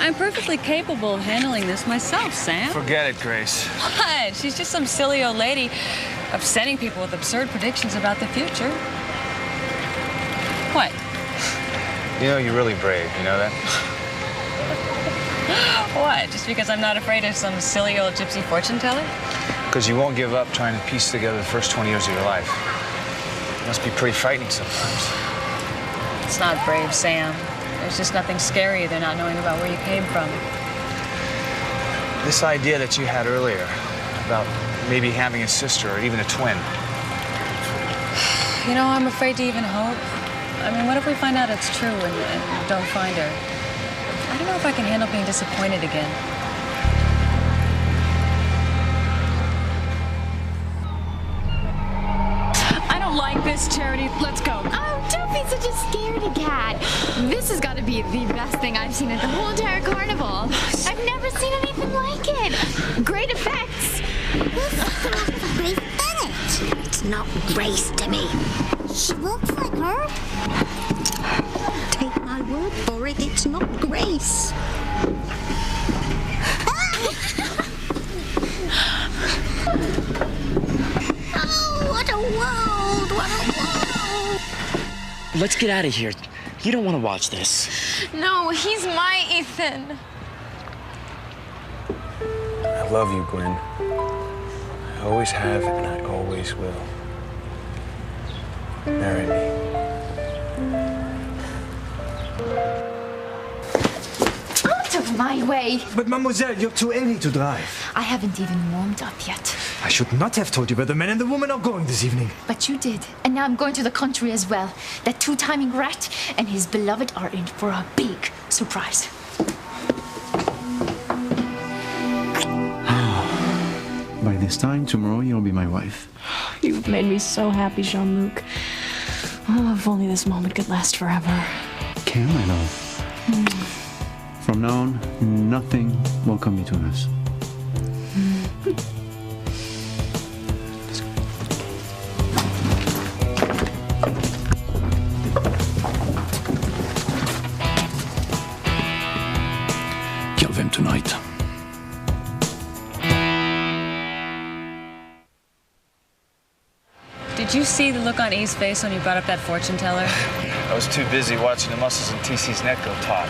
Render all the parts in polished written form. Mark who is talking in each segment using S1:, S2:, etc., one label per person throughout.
S1: I'm perfectly capable of handling this myself, Sam.
S2: Forget it, Grace.
S1: What? She's just some silly old lady upsetting people with absurd predictions about the future. What?
S2: You know, you're really brave, you know that?
S1: What? Just because I'm not afraid of some silly old gypsy fortune teller?
S2: Because you won't give up trying to piece together the first 20 years of your life. It must be pretty frightening sometimes.
S1: It's not brave, Sam. There's just nothing scarier than not knowing about where you came from.
S2: This idea that you had earlier about maybe having a sister or even a twin.
S1: You know, I'm afraid to even hope. I mean, what if we find out it's true and don't find her? I don't know if I can handle being disappointed again. I don't like this, Charity. Let's go.
S3: Oh, don't be such a scaredy cat. This has got to be the best thing I've seen at the whole entire carnival. I've never seen anything like it. Great effects.
S4: Grace Bennett. It's not Grace to me. She looks like her. Take my word for it, it's not Grace. Oh, what a world! What a world!
S5: Let's get out of here. You don't want to watch this.
S3: No, he's my Ethan.
S2: I love you, Gwen. I always have and I always will. Marry me.
S3: Out of my way.
S6: But mademoiselle, you're too early to drive.
S3: I haven't even warmed up yet.
S6: I should not have told you where the man and the woman are going this evening.
S3: But you did. And now I'm going to the country as well. That two-timing rat and his beloved are in for a big surprise.
S7: By this time tomorrow, you'll be my wife.
S8: You've made me so happy, Jean Luc. Oh, if only this moment could last forever.
S7: Can I, love? From now on, nothing will come between us. Kill them tonight.
S1: Did you see the look on E's face when you brought up that fortune teller?
S2: I was too busy watching the muscles in TC's neck go taut.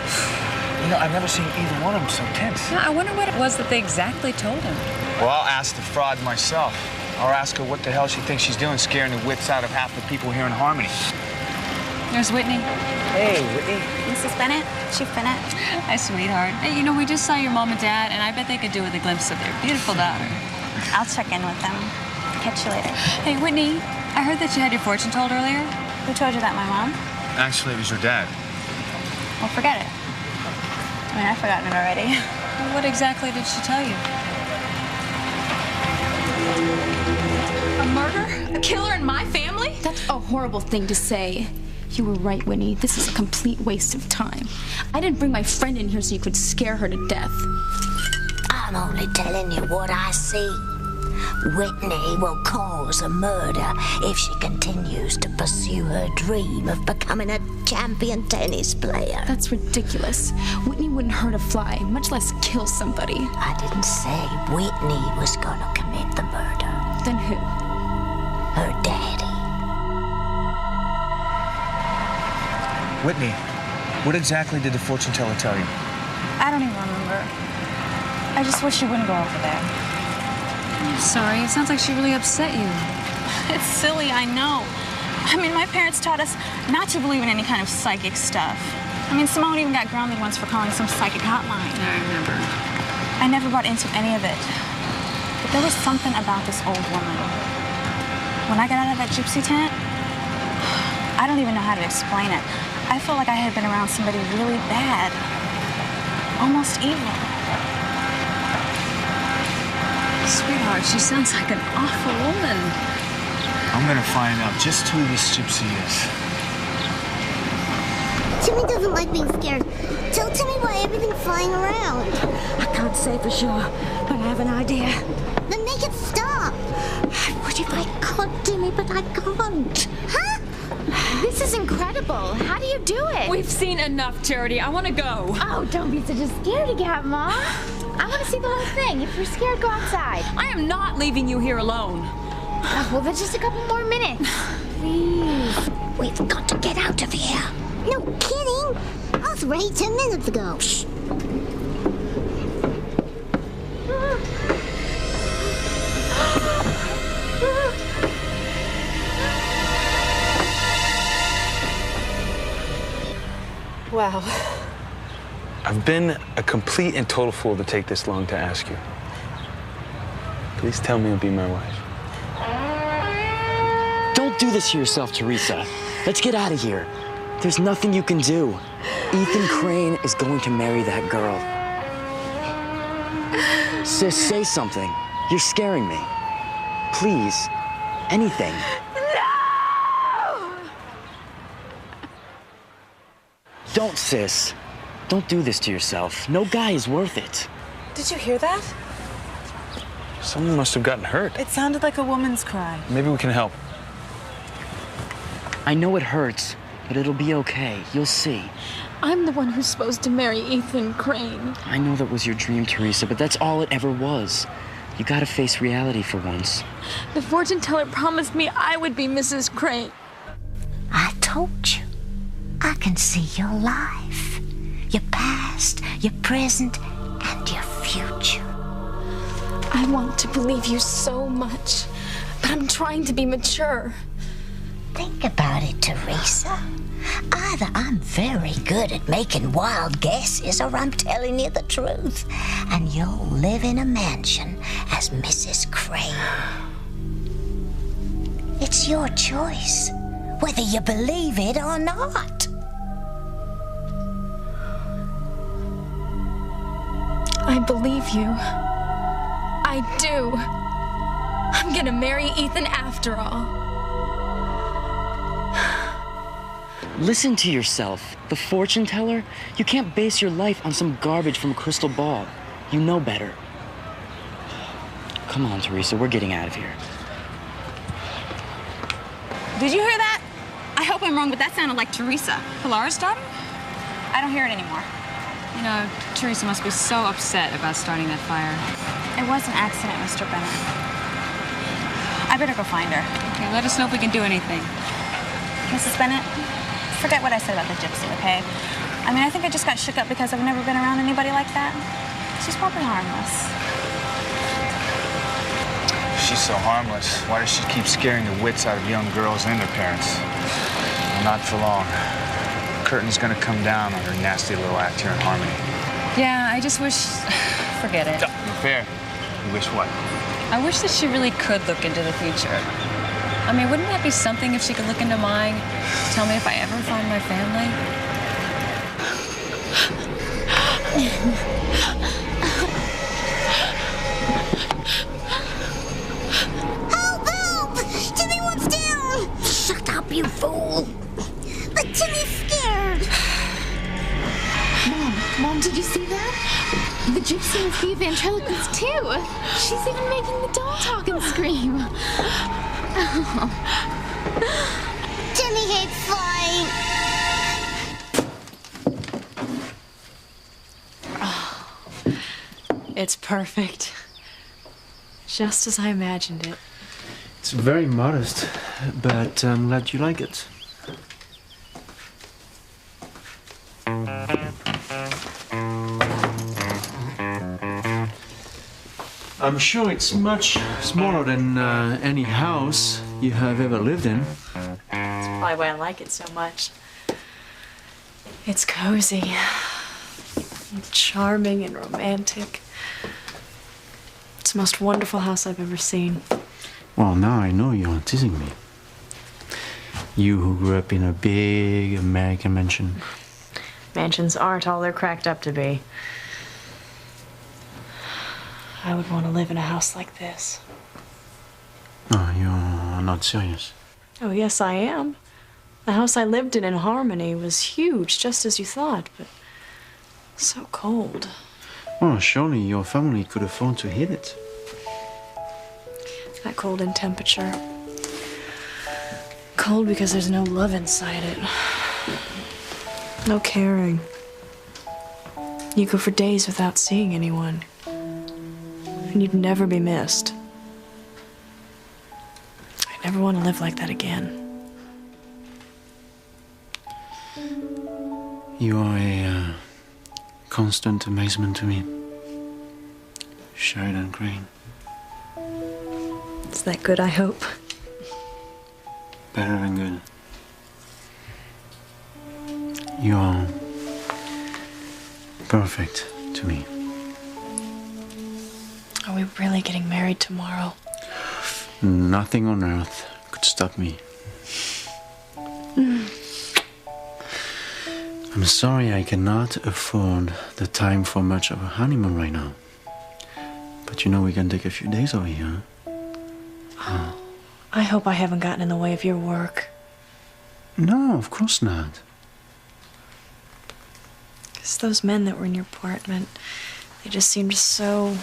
S2: You know, I've never seen either one of them so tense.
S1: Yeah, I wonder what it was that they exactly told him.
S2: Well, I'll ask the fraud myself. I'll ask her what the hell she thinks she's doing, scaring the wits out of half the people here in Harmony.
S1: There's Whitney.
S2: Hey, Whitney.
S4: Mrs. Bennett? Chief Bennett?
S1: Hi, sweetheart. Hey, you know, we just saw your mom and dad, and I bet they could do with a glimpse of their beautiful daughter.
S4: I'll check in with them. Catch you later.
S1: Hey, Whitney, I heard that you had your fortune told earlier.
S4: Who told you that, my mom?
S2: Actually, it was your dad.
S4: Well, forget it. I mean, I've forgotten it already.
S1: Well, what exactly did she tell you?
S8: A murder? A killer in my family? That's a horrible thing to say. You were right, Winnie. This is a complete waste of time. I didn't bring my friend in here so you could scare her to death.
S4: I'm only telling you what I see. Whitney will cause a murder if she continues to pursue her dream of becoming a champion tennis player.
S8: That's ridiculous. Whitney wouldn't hurt a fly, much less kill somebody.
S4: I didn't say Whitney was gonna commit the murder.
S8: Then who?
S4: Her daddy.
S2: Whitney, what exactly did the fortune teller tell you?
S4: I don't even remember. I just wish she wouldn't go over there.
S1: I'm sorry. It sounds like she really upset you.
S9: It's silly, I know. I mean, my parents taught us not to believe in any kind of psychic stuff. I mean, Simone even got grounded once for calling some psychic hotline.
S1: I remember.
S9: I never bought into any of it. But there was something about this old woman. When I got out of that gypsy tent, I don't even know how to explain it. I felt like I had been around somebody really bad. Almost evil.
S1: Sweetheart, she sounds like an awful woman.
S2: I'm gonna find out just who this gypsy is.
S4: Timmy doesn't like being scared. Tell Timmy why everything's flying around.
S10: I can't say for sure, but I have an idea.
S4: Then make it stop.
S10: I wish if I could, Timmy, but I can't.
S4: Huh?
S3: This is incredible. How do you do it?
S1: We've seen enough, Charity. I want to go.
S3: Oh, don't be such a scaredy cat, Mom. I want to see the whole thing. If you're scared, go outside.
S1: I am not leaving you here alone.
S3: Oh, well, then just a couple more minutes. Please.
S4: We've got to get out of here.
S10: No kidding. I was ready 10 minutes ago. Shh.
S11: Wow.
S2: I've been a complete and total fool to take this long to ask you. Please tell me you'll be my wife.
S5: Don't do this to yourself, Theresa. Let's get out of here. There's nothing you can do. Ethan Crane is going to marry that girl. Sis, say something. You're scaring me. Please. Anything.
S3: No!
S5: Don't, sis. Don't do this to yourself. No guy is worth it.
S11: Did you hear that?
S2: Someone must have gotten hurt.
S11: It sounded like a woman's cry.
S2: Maybe we can help.
S5: I know it hurts, but it'll be okay. You'll see.
S8: I'm the one who's supposed to marry Ethan Crane.
S5: I know that was your dream, Theresa, but that's all it ever was. You gotta face reality for once.
S8: The fortune teller promised me I would be Mrs. Crane.
S4: I told you. I can see your life. Your past, your present, and your future.
S8: I want to believe you so much, but I'm trying to be mature.
S4: Think about it, Theresa. Either I'm very good at making wild guesses or I'm telling you the truth. And you'll live in a mansion as Mrs. Crane. It's your choice, whether you believe it or not.
S8: I believe you. I do. I'm gonna marry Ethan after all.
S5: Listen to yourself. The fortune teller? You can't base your life on some garbage from a crystal ball. You know better. Come on, Theresa, we're getting out of here.
S9: Did you hear that? I hope I'm wrong, but that sounded like Theresa. Pilara's daughter? I don't hear it anymore.
S1: You know, Theresa must be so upset about starting that fire.
S9: It was an accident, Mr. Bennett. I better go find her.
S1: Okay, let us know if we can do anything.
S9: Mrs. Bennett, forget what I said about the gypsy, okay? I mean, I think I just got shook up because I've never been around anybody like that. She's probably harmless.
S2: She's so harmless. Why does she keep scaring the wits out of young girls and their parents? Well, not for long. The curtain's gonna come down on her nasty little act here in Harmony.
S1: Yeah, I just wish... Forget it.
S2: No, fair. You wish what?
S1: I wish that she really could look into the future. I mean, wouldn't that be something if she could look into mine? Tell me if I ever find my family?
S10: Help! Help! Jimmy wants down!
S4: Shut up, you fool!
S10: But Jimmy's scared.
S3: Mom, did you see that? The gypsy is the ventriloquist too. She's even making the doll talk and scream.
S10: Jimmy hates flying.
S1: Oh, it's perfect. Just as I imagined it.
S7: It's very modest, but I'm glad you like it. I'm sure it's much smaller than any house you have ever lived in.
S1: That's probably why I like it so much. It's cozy, and charming and romantic. It's the most wonderful house I've ever seen.
S7: Well, now I know you're teasing me. You who grew up in a big American mansion.
S1: Mansions aren't all they're cracked up to be. I would want to live in a house like this.
S7: Oh, you're not serious.
S1: Oh, yes, I am. The house I lived in Harmony was huge, just as you thought, but so cold.
S7: Well, surely your family could afford to heat it.
S1: That cold in temperature. cold because there's no love inside it. No caring. You go for days without seeing anyone. And you'd never be missed. I never want to live like that again.
S7: You are a constant amazement to me, Sheridan Crane.
S1: Is that good, I hope?
S7: Better than good. You are perfect to me.
S1: Are we really getting married tomorrow?
S7: Nothing on earth could stop me. I'm sorry I cannot afford the time for much of a honeymoon right now. But you know we can take a few days over here.
S1: Oh, I hope I haven't gotten in the way of your work.
S7: No, of course not.
S1: Because those men that were in your apartment, they just seemed so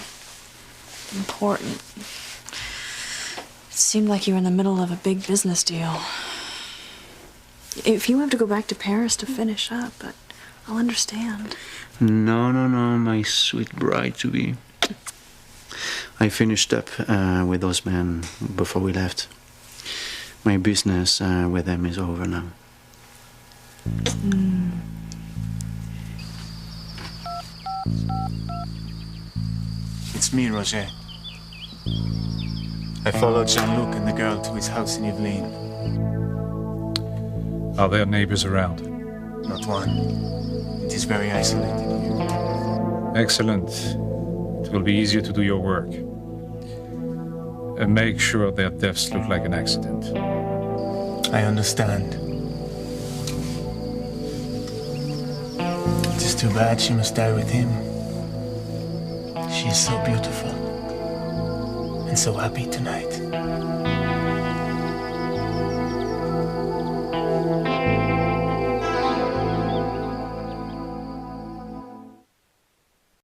S1: important. It seemed like you were in the middle of a big business deal. If you have to go back to Paris to finish up, but I'll understand.
S7: No, my sweet bride-to-be. I finished up with those men before we left. My business with them is over now.
S2: It's me, Roger. I followed Jean Luc and the girl to his house in Yvelines.
S12: Are there neighbors around?
S2: Not one. It is very isolated.
S12: Excellent. It will be easier to do your work. And make sure their deaths look like an accident.
S2: I understand. It is too bad she must die with him. She is so beautiful and so happy tonight.